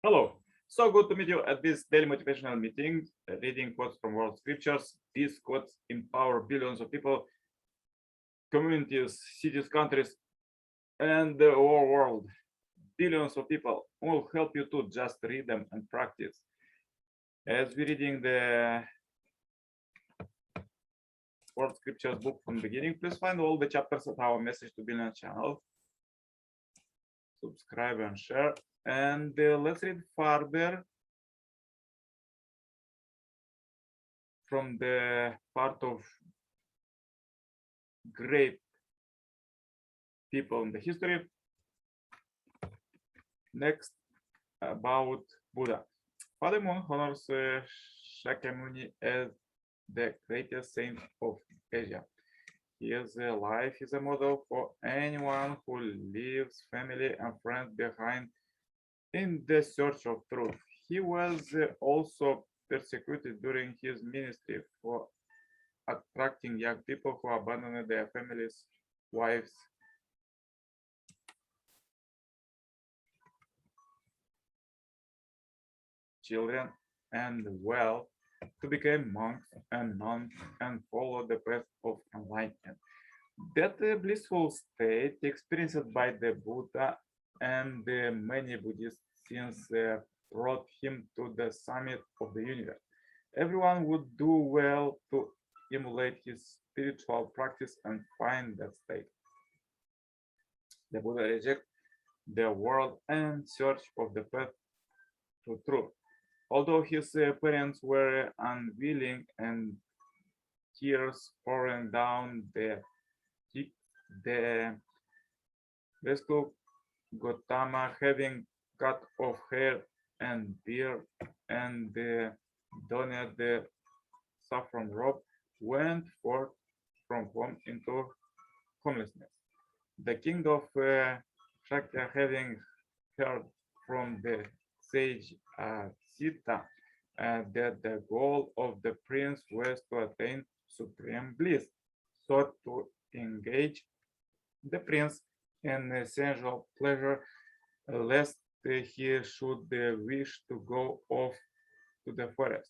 Hello. So good to meet you at this daily motivational meeting, reading quotes from world scriptures. These quotes empower billions of people, communities, cities, countries, and the whole world. Billions of people will help you to just read them and practice. As we're reading the world scriptures book from the beginning, please find all the chapters of our message to billion channel. Subscribe and share. And let's read further from the part of great people in the history. Next, about Buddha. Father Moon honors Shakyamuni as the greatest saint of Asia. His life is a model for anyone who leaves family and friends behind in the search of truth. He was also persecuted during his ministry for attracting young people who abandoned their families, wives, children, and well to become monks and nuns and follow the path of enlightenment. That blissful state experienced by the Buddha and the many Buddhists since brought him to the summit of the universe. Everyone would do well to emulate his spiritual practice and find that state. The Buddha rejected the world and search of the path to truth. Although his parents were unwilling and tears pouring down the rescue Gautama, having cut off hair and beard and donned the saffron robe, went forth from home into homelessness. The king of Shakya, having heard from the sage Sita that the goal of the prince was to attain supreme bliss, sought to engage the prince in sensual pleasure, lest he should wish to go off to the forest.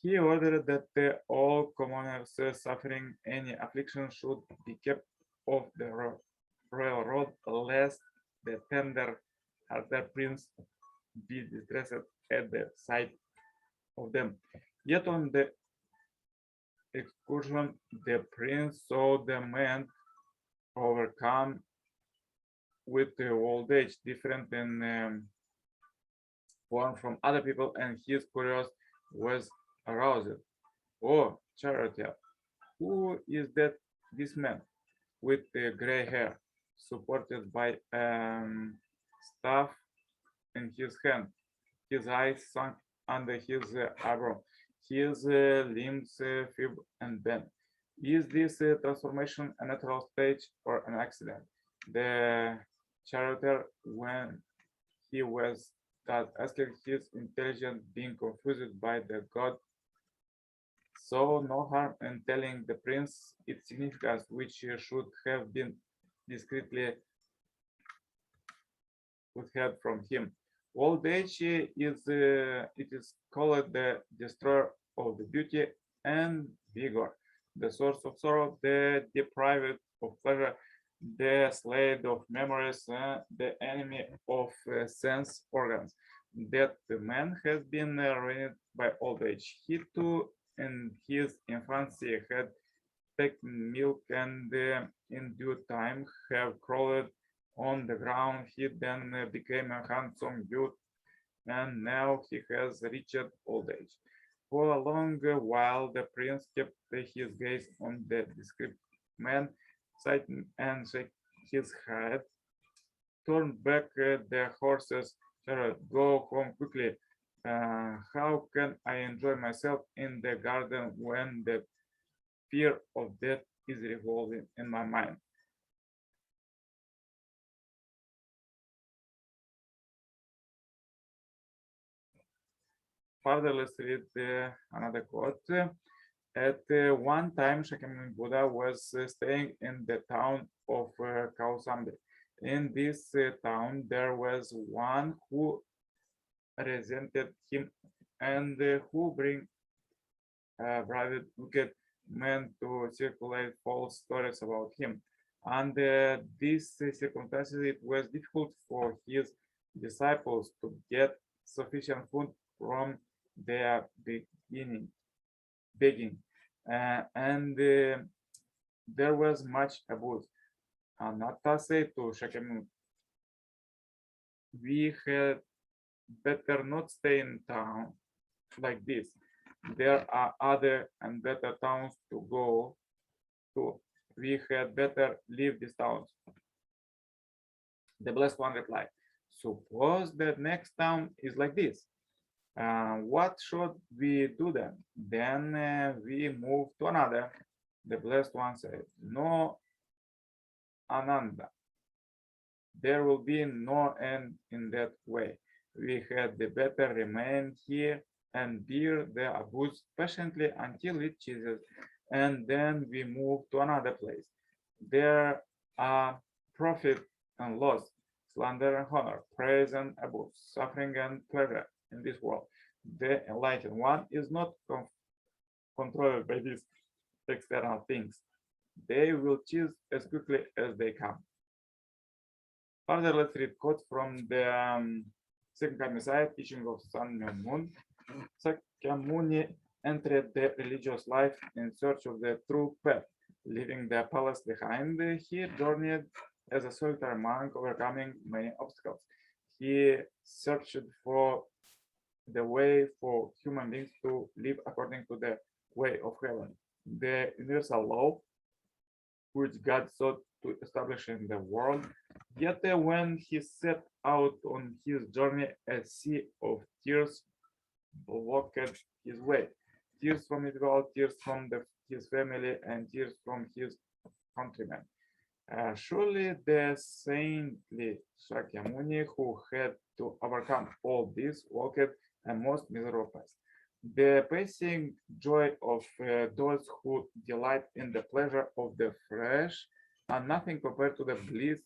He ordered that all commoners suffering any affliction should be kept off the royal road, lest the tender-hearted prince be distressed at the sight of them. Yet on the excursion, the prince saw the man overcome with the old age, different in form from other people, and his curiosity was aroused. Oh, charioteer, who is this man with the gray hair, supported by staff in his hand, his eyes sunk under his eyebrow, his limbs feeble and bent? Is this transformation a natural stage or an accident? The charioteer, when he was that asking his intelligence being confused by the god, saw no harm in telling the prince its significance, which should have been discreetly withheld from him. Old age is it is called the destroyer of the beauty and vigor, the source of sorrow, the deprived of pleasure, the slave of memories, the enemy of sense organs. That the man has been ruined by old age. He too, in his infancy, had taken milk and in due time have crawled on the ground. He then became a handsome youth, and now he has reached old age. For a long while, the prince kept his gaze on the discreet man, sighing and shaking his head. Turn back the horses, chariot, go home quickly. How can I enjoy myself in the garden when the fear of death is revolving in my mind? Further, let's read another quote. At one time, Shakyamuni Buddha was staying in the town of Kausambi. In this town, there was one who resented him and who bring private wicked men to circulate false stories about him. Under these circumstances, it was difficult for his disciples to get sufficient food from their begging, and there was much abuse. Anata said to Shakemu, "We had better not stay in town like this. There are other and better towns to go to. We had better leave these towns." The blessed one replied, "Suppose the next town is like this. What should we do then?" "Then we move to another." The blessed one said, "No, Ananda, there will be no end in that way. We had the better remain here and bear the abuse patiently until it ceases, and then we move to another place. There are profit and loss, slander and honor, praise and abuse, suffering and pleasure in this world. The enlightened one is not controlled by these external things. They will cease as quickly as they come." Further, let's read quote from the second Messiah teaching of Sun Myung Moon. Sakyamuni entered the religious life in search of the true path. Leaving the palace behind, he journeyed as a solitary monk, overcoming many obstacles. He searched for the way for human beings to live according to the way of heaven, the universal law which God sought to establish in the world. Yet when he set out on his journey, a sea of tears blocked his way. Tears from his world, tears from his family, and tears from his countrymen. Surely the saintly Shakyamuni, who had to overcome all this, walked a most miserable path. The passing joy of those who delight in the pleasure of the flesh are nothing compared to the bliss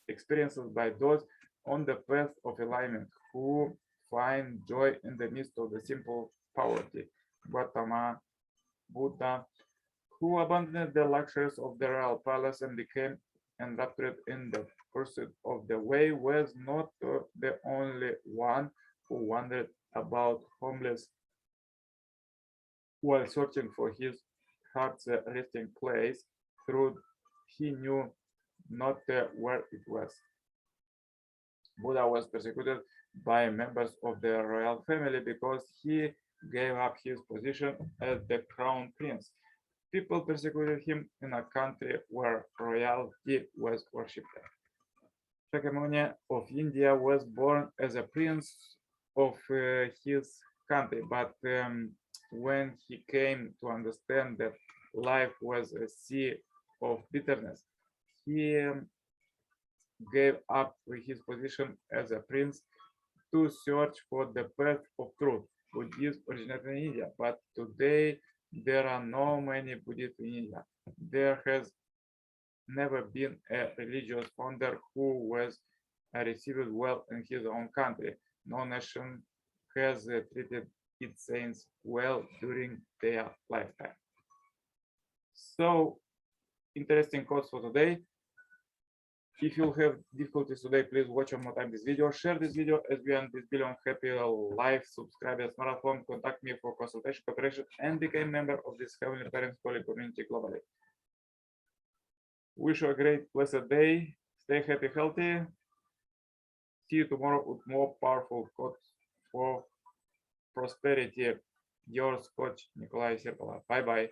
experiences by those on the path of enlightenment, who find joy in the midst of the simple poverty. Gautama Buddha, who abandoned the luxuries of the royal palace and became enraptured in the pursuit of the way, was not the only one who wandered about homeless while searching for his heart's resting place. Through he knew not where it was. Buddha was persecuted by members of the royal family because he gave up his position as the crown prince. People persecuted him in a country where royalty was worshipped. Shakyamuni of India was born as a prince of his country, but when he came to understand that life was a sea of bitterness, he gave up his position as a prince to search for the path of truth. Buddhism originated in India, but today there are no many Buddhists in India. There has never been a religious founder who was received well in his own country. No nation has treated its saints well during their lifetime. So, interesting quotes for today. If you have difficulties today, please watch one more time this video, share this video as we end this billion happy life subscribers marathon. Contact me for consultation, cooperation, and become a member of this Heavenly Parents Holy community globally. Wish you a great, blessed day. Stay happy, healthy. See you tomorrow with more powerful quotes for prosperity. Yours, Coach Nikolai Serpala. Bye-bye.